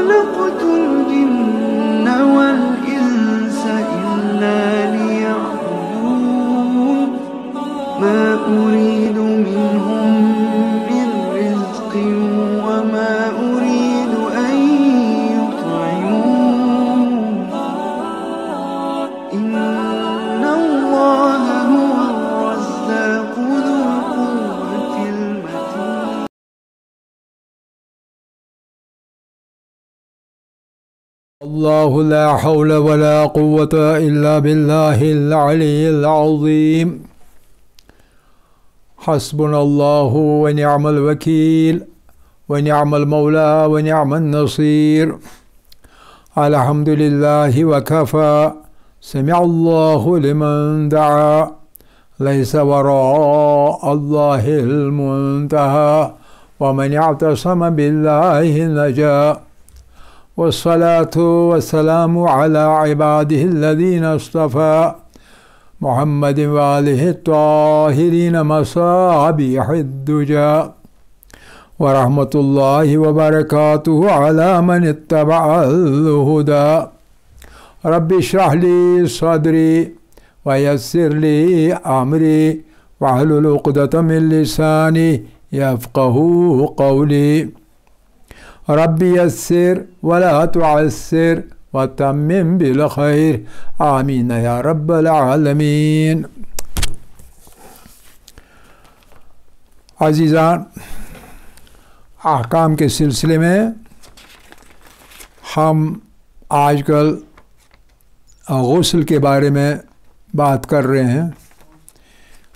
خلقت الجن والإنس إلا ليعبدون ما أريد منهم من رزق وما أريد أن يطعمون إن الله هو الرزاق ذو القوة المتين. الله لا حول ولا قوة إلا بالله العلي العظيم. حسبنا الله ونعم الوكيل ونعم المولى ونعم النصير. الحمد لله وكفى. سمع الله لمن دعا. ليس وراء الله المنتهى. ومن اعتصم بالله نجا. والصلاة والسلام على عباده الذين اصطفى محمد وآله الطاهرين مصابيح الدجى. ورحمة الله وبركاته على من اتبع الهدى. رب اشرح لي صدري ويسر لي أمري واحلل عقدة من لساني يفقه قولي. رب يسر ولا تعسر وتمم بالخير آمین یا رب العالمین. عزیزان، احکام کے سلسلے میں ہم آج کل غسل کے بارے میں بات کر رہے ہیں.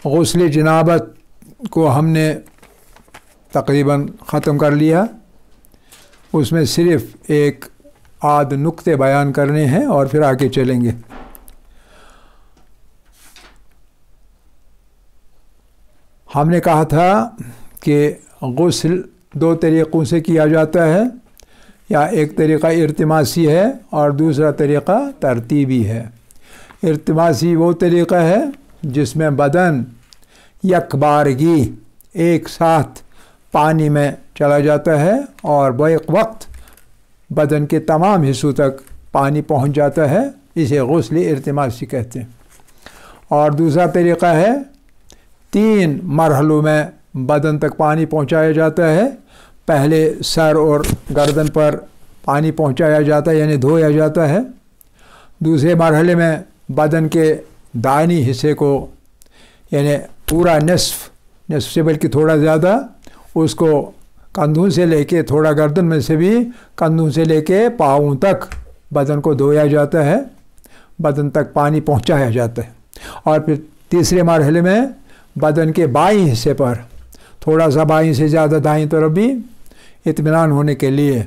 غسل جنابت کو ہم نے تقریباً ختم کر لیا. اس میں صرف ایک آدھ نقطے بیان کرنے ہیں اور پھر آگے چلیں گے. ہم نے کہا تھا کہ غسل دو طریقوں سے کیا جاتا ہے، یا ایک طریقہ ارتماسی ہے اور دوسرا طریقہ ترتیبی ہے. ارتماسی وہ طریقہ ہے جس میں بدن یکبارگی ایک ساتھ پانی میں چلا جاتا ہے اور بیک وقت بدن کے تمام حصوں تک پانی پہنچ جاتا ہے. اسے غسل ارتماسی کہتے ہیں. اور دوسرا طریقہ ہے 3 مرحلوں میں بدن تک پانی پہنچایا جاتا ہے. پہلے سر اور گردن پر پانی پہنچایا جاتا ہے، یعنی دھویا جاتا ہے. دوسرے مرحلے میں بدن کے دائنی حصے کو، یعنی پورا نصف سے بلکہ تھوڑا زیادہ، اس کو کندھوں سے لے کے، تھوڑا گردن میں سے بھی کندھوں سے لے کے پاؤں تک بدن کو دھویا جاتا ہے، بدن تک پانی پہنچایا جاتا ہے. اور پھر تیسرے مرحلے میں بدن کے بائیں حصے پر تھوڑا سا بائیں سے زیادہ دائیں طرف بھی اطمینان ہونے کے لیے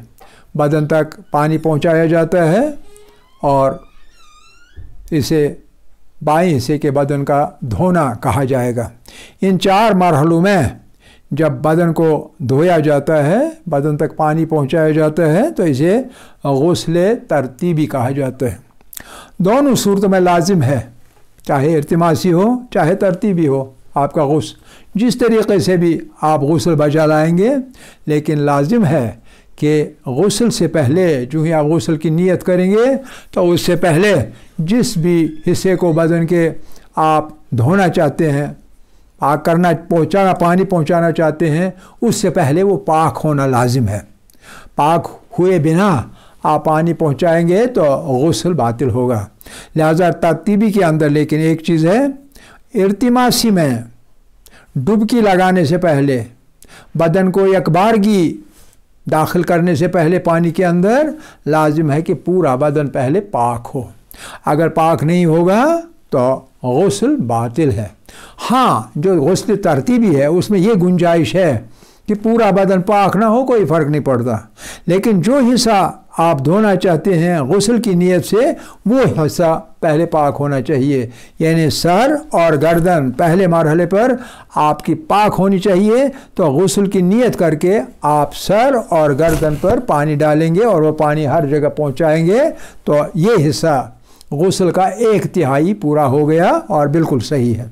بدن تک پانی پہنچایا جاتا ہے، اور اسے بائیں حصے کے بدن کا دھونا کہا جائے گا. ان 4 مرحلوں میں جب بدن کو دھویا جاتا ہے، بدن تک پانی پہنچایا جاتا ہے، تو اسے غسل ترتیبی کہا جاتا ہے. دونوں صورتوں میں لازم ہے، چاہے ارتماسی ہو چاہے ترتیبی ہو، آپ کا غسل جس طریقے سے بھی آپ غسل بجا لائیں گے، لیکن لازم ہے کہ غسل سے پہلے جو ہی آپ غسل کی نیت کریں گے تو اس سے پہلے جس بھی حصے کو بدن کے آپ دھونا چاہتے ہیں، پاک کرنا، پانی پہنچانا چاہتے ہیں، اس سے پہلے وہ پاک ہونا لازم ہے. پاک ہوئے بنا آپ پانی پہنچائیں گے تو غسل باطل ہوگا. لہذا ترتیبی کے اندر لیکن ایک چیز ہے، ارتماسی میں ڈبکی لگانے سے پہلے، بدن کو یکبارگی داخل کرنے سے پہلے پانی کے اندر لازم ہے کہ پورا بدن پہلے پاک ہو. اگر پاک نہیں ہوگا تو غسل باطل ہے. ہاں، جو غسل ترتیبی ہے اس میں یہ گنجائش ہے کہ پورا بدن پاک نہ ہو، کوئی فرق نہیں پڑتا، لیکن جو حصہ آپ دھونا چاہتے ہیں غسل کی نیت سے، وہ حصہ پہلے پاک ہونا چاہیے. یعنی سر اور گردن پہلے مرحلے پر آپ کی پاک ہونی چاہیے. تو غسل کی نیت کر کے آپ سر اور گردن پر پانی ڈالیں گے اور وہ پانی ہر جگہ پہنچائیں گے، تو یہ حصہ غسل کا 1/3 پورا ہو گیا اور بالکل صحیح ہے.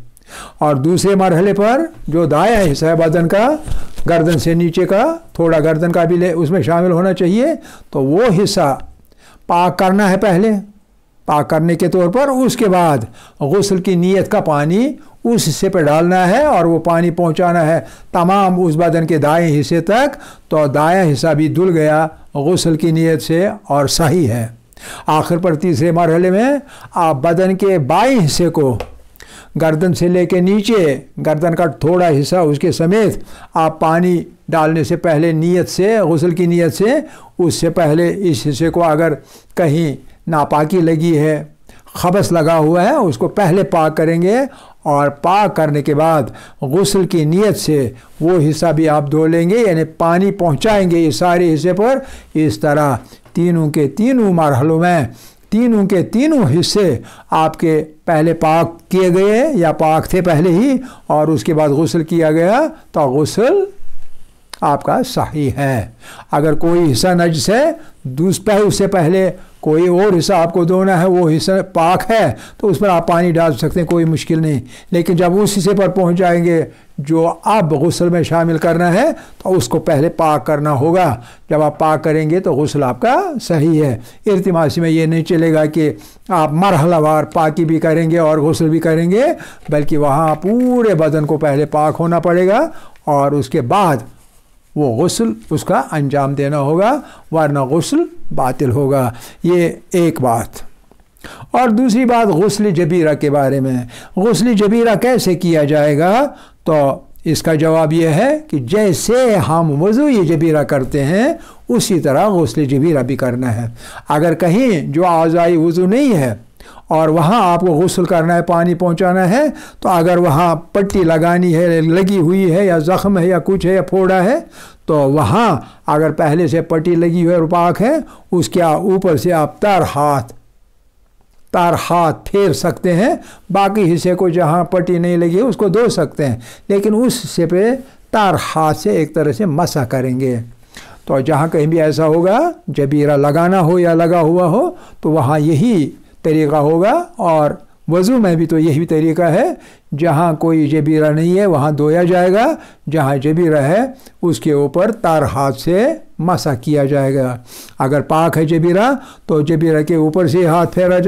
और दूसरे मरहले पर जो दायां हिस्सा है बदन का, गर्दन से नीचे का, थोड़ा गर्दन का भी उसमें शामिल होना चाहिए, तो वो हिस्सा पाक करना है पहले, पाक करने के तौर पर। उसके बाद गुस्ल की नीयत का पानी उस हिस्से पर डालना है और वो पानी पहुंचाना है तमाम उस बदन के दाएं हिस्से तक, तो दायां हिस्सा भी धुल गया गुस्ल की नीयत से और सही है। आखिर पर तीसरे मरहले में आप बदन के बाएं हिस्से को गर्दन से लेके नीचे, गर्दन का थोड़ा हिस्सा उसके समेत आप पानी डालने से पहले नीयत से, गुस्ल की नीयत से, उससे पहले इस हिस्से को अगर कहीं नापाकी लगी है, खबस लगा हुआ है, उसको पहले पाक करेंगे और पाक करने के बाद गुस्ल की नीयत से वो हिस्सा भी आप धो लेंगे, यानी पानी पहुंचाएंगे इस सारे हिस्से पर। इस तरह तीनों के तीनों मरहलों में तीनों के तीनों हिस्से आपके पहले पाक किए गए या पाक थे पहले ही, और उसके बाद गुस्ल किया गया, तो गुस्ल आपका सही है। अगर कोई हिस्सा नजस है, उससे पहले कोई और हिस्सा आपको धोना है, वो हिस्सा पाक है, तो उस पर आप पानी डाल सकते हैं, कोई मुश्किल नहीं। लेकिन जब उस हिस्से पर पहुंच जाएंगे जो अब गुस्ल में शामिल करना है, तो उसको पहले पाक करना होगा। जब आप पाक करेंगे तो गुस्ल आपका सही है। इल्तिमासी में ये नहीं चलेगा कि आप मरहलावार पाकी भी करेंगे और गुस्ल भी करेंगे, बल्कि वहाँ पूरे बदन को पहले पाक होना पड़ेगा और उसके बाद वो गुस्ल उसका अंजाम देना होगा, वरना गुस्ल बातिल होगा। ये एक बात। और दूसरी बात गुस्ल जबीरा के बारे में। गुस्ल जबीरा कैसे किया जाएगा? तो इसका जवाब यह है कि जैसे हम वज़ू जबीरा करते हैं उसी तरह गुस्ल जबीरा भी करना है। अगर कहीं जो आज़ाई वज़ू नहीं है और वहाँ आपको गुस्ल करना है, पानी पहुँचाना है, तो अगर वहाँ पट्टी लगानी है, लगी हुई है, या ज़ख्म है, या कुछ है, या फोड़ा है, तो वहाँ अगर पहले से पट्टी लगी हुई है और पाक है, उसके ऊपर से आप तार हाथ फेर सकते हैं। बाकी हिस्से को जहाँ पट्टी नहीं लगी है उसको धो सकते हैं, लेकिन उस हिस्से पे तार हाथ से एक तरह से मसा करेंगे। तो जहाँ कहीं भी ऐसा होगा जबीरा लगाना हो या लगा हुआ हो, तो वहाँ यही तरीक़ा होगा। और वज़ू में भी तो यही तरीक़ा है, जहाँ कोई जबीरा नहीं है वहाँ धोया जाएगा, जहाँ जबीरा है उसके ऊपर तार हाथ से मसा किया जाएगा। अगर पाक है जबीरा तो जबीरा के ऊपर से हाथ फेरा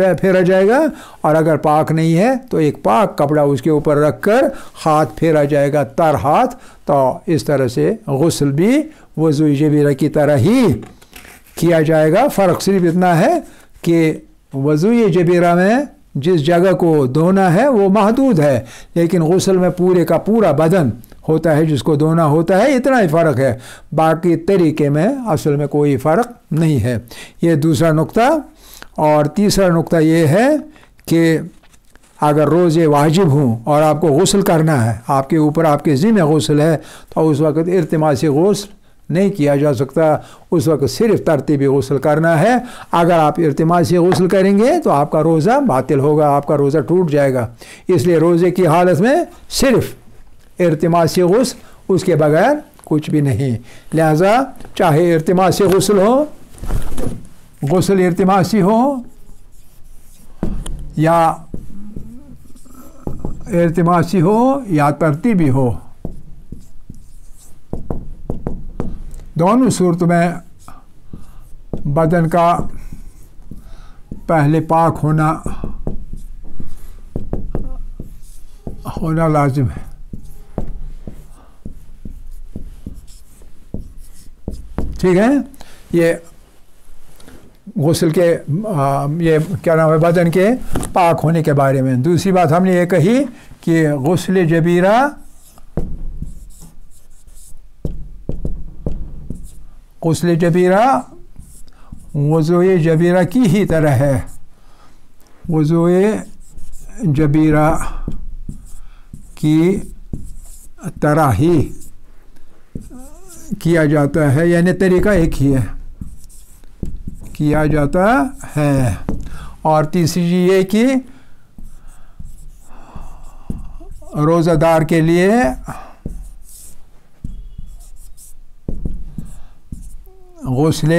जाएगा, और अगर पाक नहीं है तो एक पाक कपड़ा उसके ऊपर रखकर हाथ फेरा जाएगा, तार हाथ। तो इस तरह से गुस्ल भी वज़ू जबीरा की तरह ही किया जाएगा। फ़र्क सिर्फ इतना है कि वज़ू जबीरा में जिस जगह को धोना है वो महदूद है, लेकिन गुस्ल में पूरे का पूरा बदन होता है जिसको धोना होता है, इतना ही फ़र्क है। बाकी तरीके में असल में कोई फ़र्क नहीं है। ये दूसरा नुक्ता। और तीसरा नुक्ता ये है कि अगर रोज़े वाजिब हों और आपको गुस्ल करना है, आपके ऊपर आपके ज़िम्मे गुस्ल है, तो उस वक़्त इल्तिमासी गुस्ल नहीं किया जा सकता। उस वक्त सिर्फ तरतीबी गुस्ल करना है। अगर आप इल्तिमासी गुस्ल करेंगे तो आपका रोज़ा बातिल होगा, आपका रोज़ा टूट जाएगा। इसलिए रोज़े की हालत में सिर्फ इल्तिमासी गुस्ल, उसके बगैर कुछ भी नहीं। लिहाजा चाहे इल्तिमासी गुस्ल हो, गुस्ल इल्तिमासी हो या इल्तिमासी हो या तरतीबी हो, दोनों सूरत में बदन का पहले पाक होना लाजिम है। ठीक है, ये गुस्ल के ये क्या नाम है, बदन के पाक होने के बारे में। दूसरी बात हमने ये कही कि गुस्ल जबीरा गुस्ल जबीरा वज़ूए जबीरा की ही तरह है। वज़ूए जबीरा की तरह ही किया जाता है, यानी तरीका एक ही है, किया जाता है। और तीसरी चीज़ ये कि रोज़ादार के लिए गुस्ल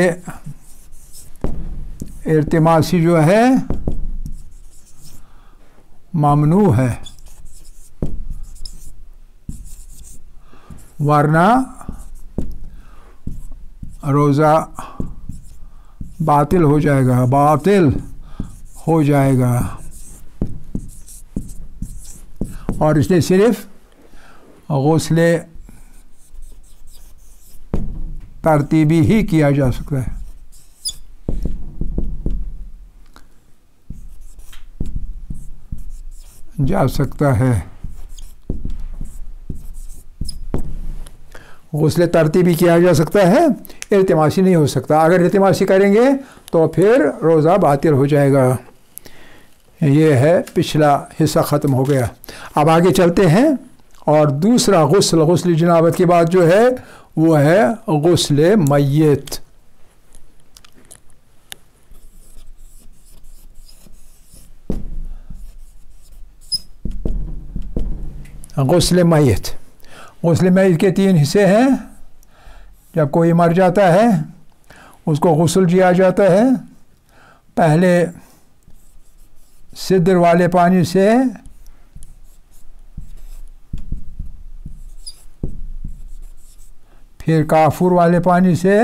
इल्तिमासी जो है ममनू है। वरना रोज़ा बातिल हो जाएगा, बातिल हो जाएगा। और इसलिए सिर्फ गुस्ल तरतीबी ही किया जा सकता है। गुस्ल तरतीबी किया जा सकता है, इल्तिमासी नहीं हो सकता। अगर इल्तिमासी करेंगे तो फिर रोज़ा बातिल हो जाएगा। ये है, पिछला हिस्सा ख़त्म हो गया। अब आगे चलते हैं और दूसरा गुस्ल जनाबत के बाद जो है वो है गुस्ल मय्यत। गुस्ल मय्यत के 3 हिस्से हैं। जब कोई मर जाता है उसको गुस्ल किया जाता है। पहले सिद्र वाले पानी से, फिर काफूर वाले पानी से,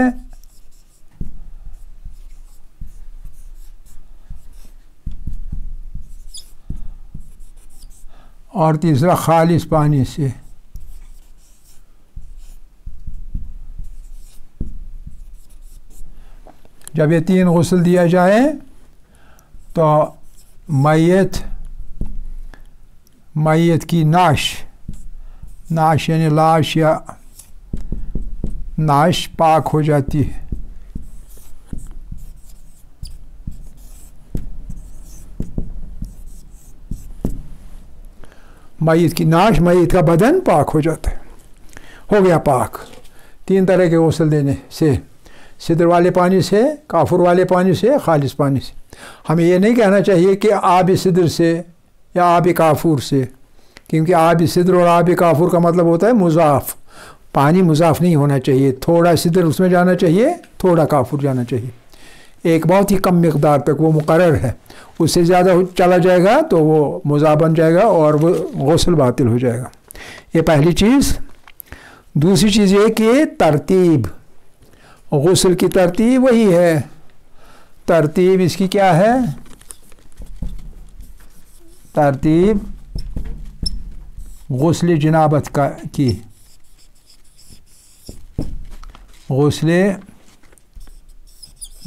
और तीसरा खालिस पानी से। जब ये 3 गुस्ल दिया जाए तो मैयत की नाश यानी लाश या नाश पाक हो जाती है। मैयत की नाश, मैयत का बदन पाक हो जाता है, हो गया पाक। 3 तरह के गुस्ल देने से, सिद्र वाले पानी से, काफुर वाले पानी से, खालिस पानी से। हमें ये नहीं कहना चाहिए कि आब सिद्र से या आब काफूर से, क्योंकि आब सिद्र और आब काफूर का मतलब होता है मुज़ाफ़। पानी मुज़ाफ़ नहीं होना चाहिए, थोड़ा सिद्र उसमें जाना चाहिए, थोड़ा काफूर जाना चाहिए। एक बहुत ही कम मकदार तक वो मुकर्रर है, उससे ज़्यादा चला जाएगा तो वो मुज़ाफ़ बन जाएगा और वो गुस्ल बातिल हो जाएगा। ये पहली चीज़। दूसरी चीज़ ये कि तरतीब, गुस्ल की तरतीब वही है। तरतीब इसकी क्या है? तरतीब गुस्ल जनाबत की, गुस्ल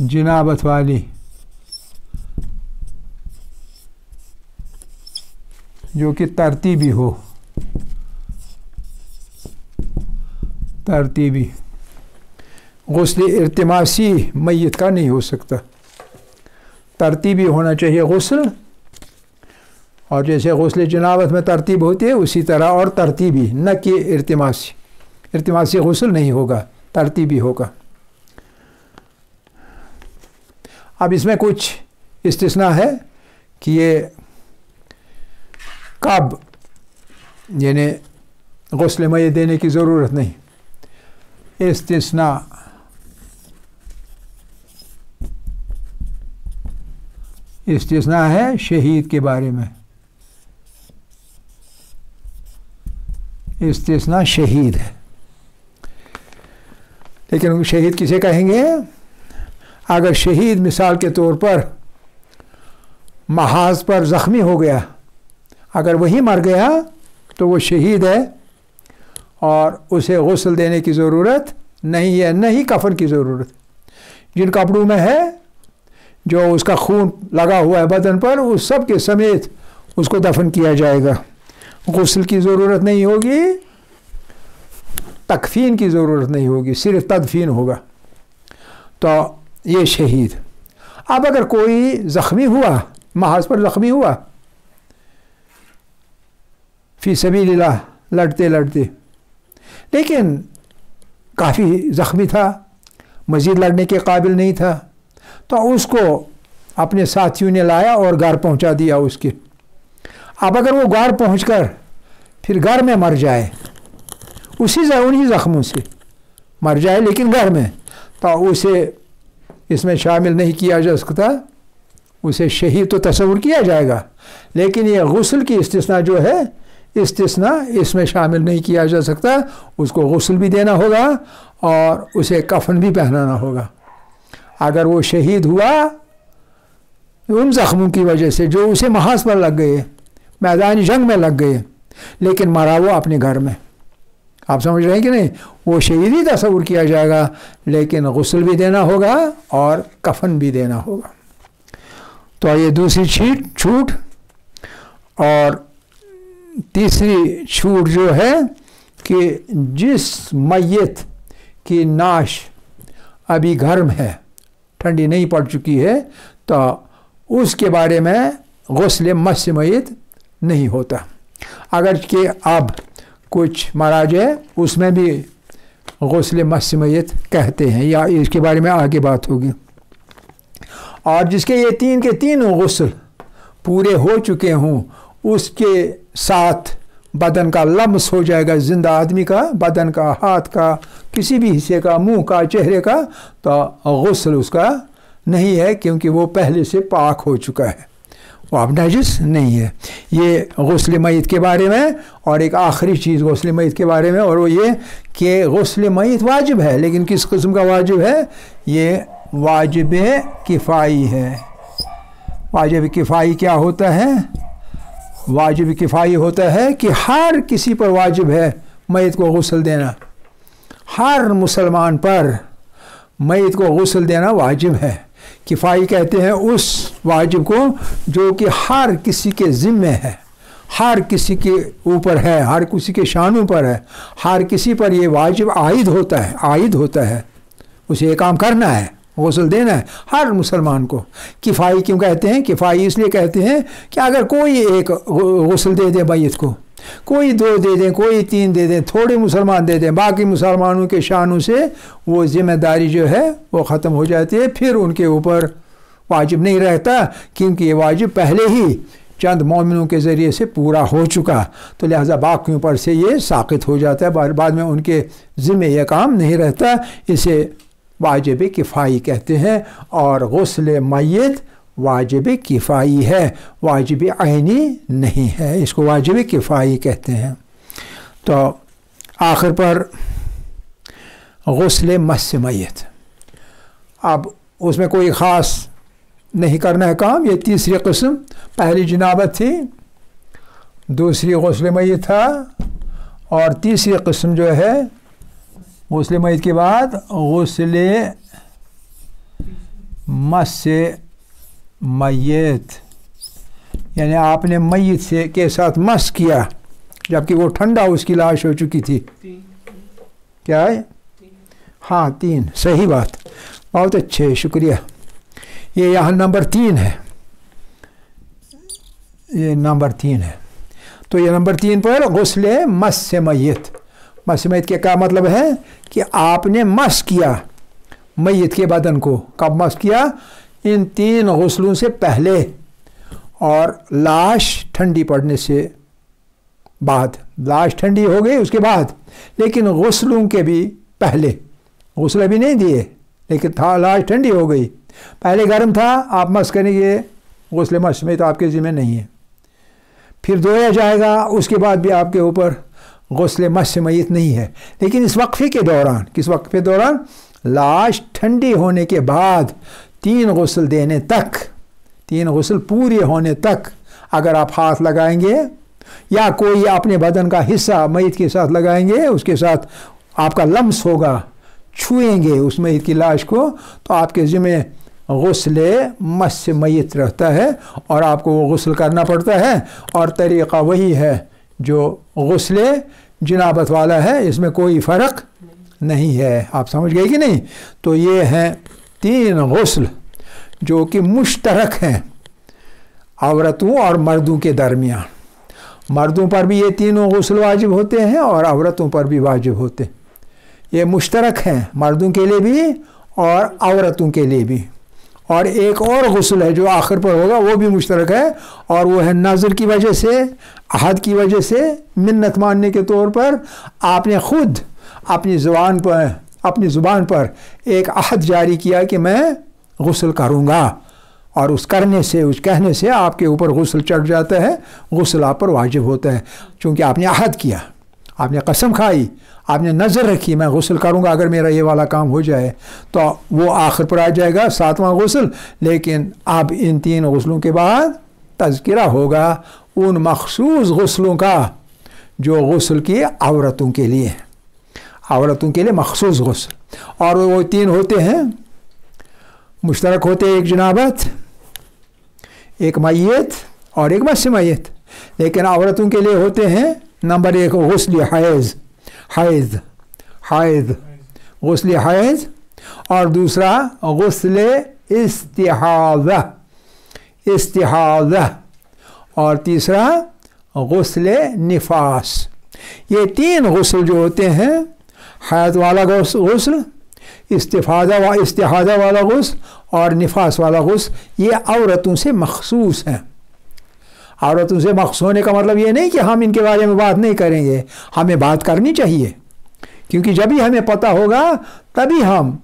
जनाबत वाली, जो कि तरतीबी हो, तरतीबी। गुस्ल इल्तिमासी मैयत का नहीं हो सकता, तरतीबी होना चाहिए गुस्ल। और जैसे गुस्ल जनाबत में तरतीब होती है उसी तरह और तरतीबी, न कि इल्तिमासी। इल्तिमासी गुस्ल नहीं होगा, तरतीबी होगा। अब इसमें कुछ इस्तिस्ना है कि ये कब, यानी गुस्ल मैयत देने की ज़रूरत नहीं। इस्तिस्ना है शहीद के बारे में। इस्तिस्ना शहीद है, लेकिन शहीद किसे कहेंगे? अगर शहीद मिसाल के तौर पर महाज पर ज़ख्मी हो गया, अगर वही मर गया तो वो शहीद है और उसे गुस्ल देने की ज़रूरत नहीं है, नहीं कफन की ज़रूरत। जिन कपड़ों में है, जो उसका खून लगा हुआ है बदन पर, उस सब के समेत उसको दफन किया जाएगा। गुस्ल की ज़रूरत नहीं होगी, तकफीन की ज़रूरत नहीं होगी, सिर्फ तदफीन होगा। तो ये शहीद। अब अगर कोई ज़ख्मी हुआ, महाज पर ज़ख्मी हुआ, फी सबीलिल्लाह, लड़ते लड़ते, लेकिन काफ़ी ज़ख्मी था, मज़ीद लड़ने के काबिल नहीं था, तो उसको अपने साथियों ने लाया और घर पहुंचा दिया उसके। अब अगर वो घर पहुंचकर फिर घर में मर जाए, उन्हीं ज़ख्मों से मर जाए लेकिन घर में, तो उसे इसमें शामिल नहीं किया जा सकता, उसे शहीद तो तस्वुर किया जाएगा, लेकिन ये गुस्ल की इस्तिस्ना जो है इस्तिस्ना इसमें शामिल नहीं किया जा सकता। उसको गुस्ल भी देना होगा और उसे कफन भी पहनाना होगा। अगर वो शहीद हुआ उन ज़ख्मों की वजह से जो उसे महाज पर लग गए, मैदान जंग में लग गए, लेकिन मरा वो अपने घर में, आप समझ रहे हैं कि नहीं, वो शहीद ही तस्वुर किया जाएगा, लेकिन गुस्ल भी देना होगा और कफन भी देना होगा। तो ये दूसरी छूट। और तीसरी छूट जो है कि जिस मैयत की नाश अभी गर्म है, ठंडी नहीं पड़ चुकी है, तो उसके बारे में गुस्ल मस मैयत नहीं होता। अगर कि अब कुछ महाराज है उसमें भी गुस्ल मस मैयत कहते हैं, या इसके बारे में आगे बात होगी। और जिसके ये तीन के तीनों गुस्ल पूरे हो चुके हों, उसके साथ बदन का लम्स हो जाएगा, जिंदा आदमी का बदन का, हाथ का, किसी भी हिस्से का, मुंह का, चेहरे का, तो गुस्ल उसका नहीं है, क्योंकि वो पहले से पाक हो चुका है, वो अब नाजिस नहीं है। ये गुस्ल मैयत के बारे में। और एक आखिरी चीज़ गुस्ल मैयत के बारे में, और वो ये कि गुस्ल मैयत वाजिब है, लेकिन किस किस्म का वाजिब है? ये वाजिब किफ़ाई है। वाजिब किफ़ाई क्या होता है? वाजिब किफ़ाई होता है कि हर किसी पर वाजिब है मैयत को गुस्ल देना, हर मुसलमान पर मैयत को गुस्ल देना वाजिब है। किफ़ाई कहते हैं उस वाजिब को जो कि हर किसी के ज़िम्मे है, हर किसी के ऊपर है, हर किसी के शानों पर है, हर किसी पर ये वाजिब आयद होता है, उसे ये काम करना है, गुस्ल देना है हर मुसलमान को। किफ़ाई क्यों कहते हैं? किफ़ाई इसलिए कहते हैं कि अगर कोई एक गुस्ल दे दे मैयत को, कोई 2 दे दें, कोई 3 दे दें, थोड़े मुसलमान दे दें, बाकी मुसलमानों के शानों से वो ज़िम्मेदारी जो है वो ख़त्म हो जाती है, फिर उनके ऊपर वाजिब नहीं रहता, क्योंकि ये वाजिब पहले ही चंद मोमिनों के ज़रिए से पूरा हो चुका, तो लिहाजा बाकियों पर से ये साक़ित हो जाता है, बाद में उनके ज़िम्मे यह काम नहीं रहता। इसे वाजिब किफ़ाई कहते हैं। और गुस्ल मैयत वाजिब किफ़ाई है, वाजिब ऐनी नहीं है, इसको वाजिब किफ़ाई कहते हैं। तो आखिर पर गुस्ल मस मैयत, अब उसमें कोई ख़ास नहीं करना है काम। ये तीसरी किस्म, पहली जनाबत थी, दूसरी गुस्ल मैयत था, और तीसरी किस्म जो है गुस्ल मैयत के बाद गुस्ल मस मैयत, यानी आपने मैयत से के साथ मस किया जबकि वो ठंडा उसकी लाश हो चुकी थी। क्या है? हाँ 3, सही बात, बहुत अच्छे, शुक्रिया। ये यहाँ नंबर 3 है, ये नंबर 3 है। तो ये नंबर 3 पर गुस्ल मस मैयत। मस मैयत के क्या मतलब है कि आपने मस किया मैयत के बदन को। कब मस किया? इन 3 गुस्लों से पहले और लाश ठंडी पड़ने से बाद। लाश ठंडी हो गई उसके बाद, लेकिन गुस्लों के भी पहले, गुस्ल भी नहीं दिए, लेकिन था लाश ठंडी हो गई, पहले गर्म था, आप मस करेंगे, गुस्ल मस मैयत आपके ज़िम्मे नहीं है। फिर धोया जाएगा, उसके बाद भी आपके ऊपर गुस्ल मस मैयत नहीं है। लेकिन इस वक्फे के दौरान, किस वक्फे के दौरान? लाश ठंडी होने के बाद 3 गुस्ल देने तक, 3 गुस्ल पूरे होने तक अगर आप हाथ लगाएंगे या कोई अपने बदन का हिस्सा मैयत के साथ लगाएंगे, उसके साथ आपका लम्स होगा, छुएंगे उस मैयत की लाश को, तो आपके ज़िम्मे गुस्ल मस मैयत रहता है और आपको वो गुस्ल करना पड़ता है। और तरीक़ा वही है जो गुस्ल जनाबत वाला है, इसमें कोई फ़र्क नहीं है। आप समझ गए कि नहीं? तो ये हैं 3 गुस्ल जो कि मुश्तरक हैं औरतों और मर्दों के दरमियान। मर्दों पर भी ये तीनों गुस्ल वाजिब होते हैं और औरतों पर भी वाजिब होते हैं। ये मुश्तरक हैं मर्दों के लिए भी और औरतों के लिए भी। और एक और गुस्ल है जो आखिर पर होगा, वो भी मुश्तरक है, और वो है नज़र की वजह से, अहद की वजह से, मिन्नत मानने के तौर पर आपने खुद अपनी ज़ुबान पर एक अहद जारी किया कि मैं गुस्ल करूँगा, اور اس کرنے سے اس کہنے سے آپ کے اوپر غسل چڑھ جاتا ہے، غسل آپ پر واجب ہوتا ہے، چونکہ آپ نے عہد کیا، آپ نے قسم کھائی، آپ نے نظر رکھی میں غسل کروں گا اگر میرا یہ والا کام ہو جائے، تو وہ آخر پر آ جائے گا 7واں غسل۔ لیکن اب ان 3 غسلوں کے بعد تذکرہ ہوگا ان مخصوص غسلوں کا جو غسل کی عورتوں کے لیے، عورتوں کے لیے مخصوص غسل، اور وہ 3 ہوتے ہیں، مشترک ہوتے ہیں، ایک جنابت، ایک میت اور ایک مس میت، لیکن عورتوں کے لیے ہوتے ہیں نمبر 1 غسل حیض، غسل حیض، اور دوسرا غسل استحاضہ، اور تیسرا غسل نفاس۔ یہ 3 غسل جو ہوتے ہیں، حیض والا غسل، استحاضہ والا غسل اور نفاس والا غسل، یہ عورتوں سے مخصوص ہیں۔ عورتوں سے مخصوص ہونے کا مطلب یہ نہیں کہ ہم ان کے بارے میں بات نہیں کریں گے، ہمیں بات کرنی چاہیے، کیونکہ جب ہی ہمیں پتہ ہوگا تبھی ہم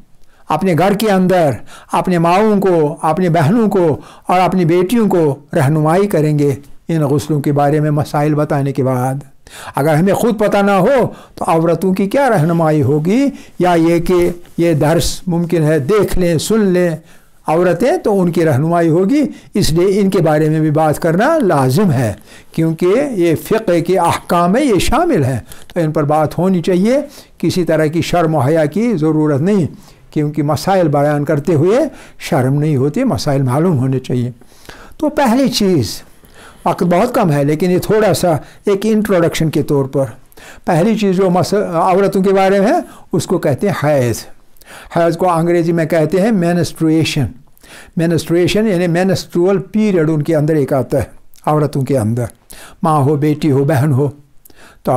اپنے گھر کے اندر اپنے ماؤں کو، اپنی بہنوں کو اور اپنی بیٹیوں کو رہنمائی کریں گے ان غسلوں کے بارے میں مسائل بتانے کے بعد۔ اگر ہمیں خود پتہ نہ ہو تو عورتوں کی کیا رہنمائی ہوگی، یا یہ کہ یہ درس ممکن ہے دیکھ لیں سن لیں عورتیں، تو ان کی رہنمائی ہوگی، اس لیے ان کے بارے میں بھی بات کرنا لازم ہے، کیونکہ یہ فقہ کے احکام میں یہ شامل ہے، تو ان پر بات ہونی چاہیے، کسی طرح کی شرم و حیا کی ضرورت نہیں، کیونکہ مسائل بیان کرتے ہوئے شرم نہیں ہوتی، مسائل معلوم ہونے چاہیے۔ تو پہلی چیز، وقت بہت کم ہے لیکن یہ تھوڑا سا ایک انٹروڈکشن کے طور پر، پہلی چیز جو عورتوں کے بارے میں ہے اس کو کہتے ہیں حیض۔ حیض کو انگریزی میں کہتے ہیں مینسٹریشن، یعنی مینسٹرول پیریڈ ان کے اندر ایک آتا ہے عورتوں کے اندر، ماں ہو، بیٹی ہو، بہن ہو، تو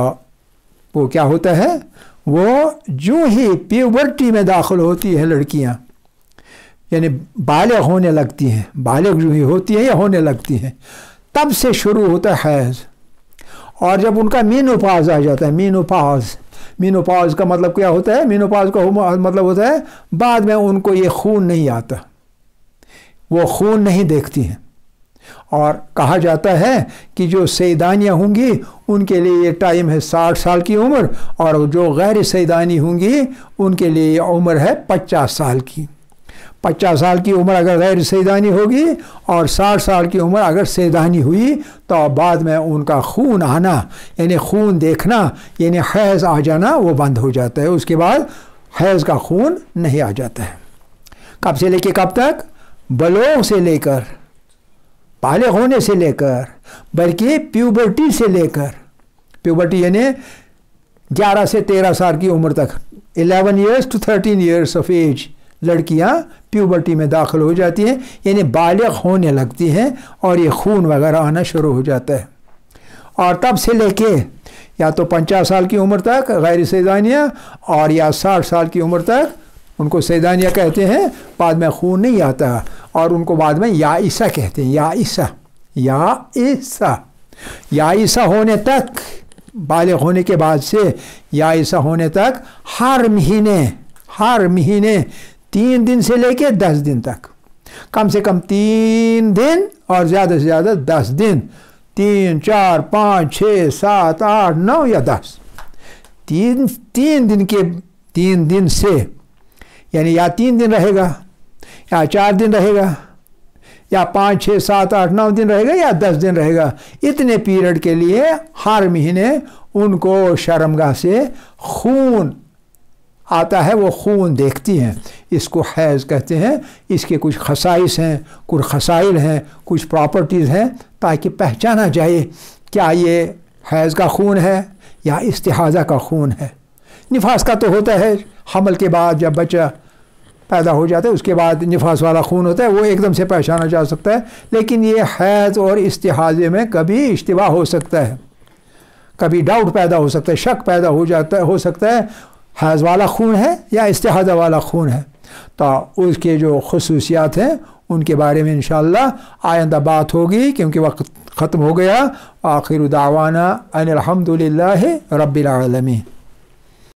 وہ کیا ہوتا ہے، وہ جو ہی پیوبرٹی میں داخل ہوتی ہے لڑکیاں، یعنی بالغ ہونے لگتی ہیں، بالغ جو ہی ہوتی ہیں یا ہونے لگتی ہیں، تب سے شروع ہوتا ہے حیض۔ اور جب ان کا مینوپاز آ جاتا ہے، مینوپاز کا مطلب کیا ہوتا ہے، مینوپاز کا مطلب ہوتا ہے بعد میں ان کو یہ خون نہیں آتا، وہ خون نہیں دیکھتی ہیں، اور کہا جاتا ہے کہ جو سیدانیاں ہوں گی ان کے لیے یہ ٹائم ہے 60 سال کی عمر، اور جو غیر سیدانی ہوں گی ان کے لیے یہ عمر ہے 50 سال کی۔ 50 سال کی عمر اگر غیر سیدانی ہوگی اور 60 سال کی عمر اگر سیدانی ہوئی تو بعد میں ان کا خون آنا، یعنی خون دیکھنا، یعنی حیض آ جانا وہ بند ہو جاتا ہے، اس کے بعد حیض کا خون نہیں آ جاتا ہے۔ کب سے لے کے کب تک؟ بلوغ سے لے کر، بالغ ہونے سے لے کر، بلکہ پیوبرٹی سے لے کر، پیوبرٹی یعنی 11 سے 13 سال کی عمر تک، 11 years to 13 years of age, لڑکیاں پیوبرٹی میں داخل ہو جاتی ہیں، یعنی بالغ ہونے لگتی ہیں، اور یہ خون وغیرہ آنا شروع ہو جاتا ہے۔ اور تب سے لے کے یا تو 50 سال کی عمر تک غیر سیدانیہ، اور یا 60 سال کی عمر تک ان کو سیدانیہ کہتے ہیں، بعد میں خون نہیں آتا، اور ان کو بعد میں یائسہ کہتے ہیں، یائسہ ہونے تک، بالغ ہونے کے بعد سے یائسہ ہونے تک ہر مہینے 3 دن سے لے کے 10 دن تک، کم سے کم 3 دن اور زیادہ سے زیادہ 10 دن، 3 4 5 6 7 8 9 یا 10، 3 دن سے، یعنی یا 3 دن رہے گا، یا 4 دن رہے گا، یا 5 6 7 8 9 دن رہے گا، یا 10 دن رہے گا، اتنے پیریڈ کے لیے ہر مہینے ان کو شرمگاہ سے خون آتا ہے، وہ خون دیکھتی ہیں، اس کو حیض کہتے ہیں۔ اس کے کچھ خصائص ہیں، کچھ خصائل ہیں، کچھ پراپرٹیز ہیں، تاکہ پہچانا جائے کیا یہ حیض کا خون ہے یا استحاضہ کا خون ہے۔ نفاس کا تو ہوتا ہے حمل کے بعد، جب بچہ پیدا ہو جاتا ہے اس کے بعد نفاس والا خون ہوتا ہے، وہ ایک دم سے پہچانا جا سکتا ہے، لیکن یہ حیض اور استحاضے میں کبھی اشتباہ ہو سکتا ہے، کبھی ڈاؤٹ پیدا ہو سکتا ہے، شک پیدا ہو سکتا ہے حیض والا خون ہے یا استحاضہ والا خون ہے۔ تو اس کے جو خصوصیات ہیں ان کے بارے میں انشاءاللہ آئندہ بات ہوگی، کیونکہ وقت ختم ہو گیا۔ آخر دعوانا ان الحمدللہ رب العالمین۔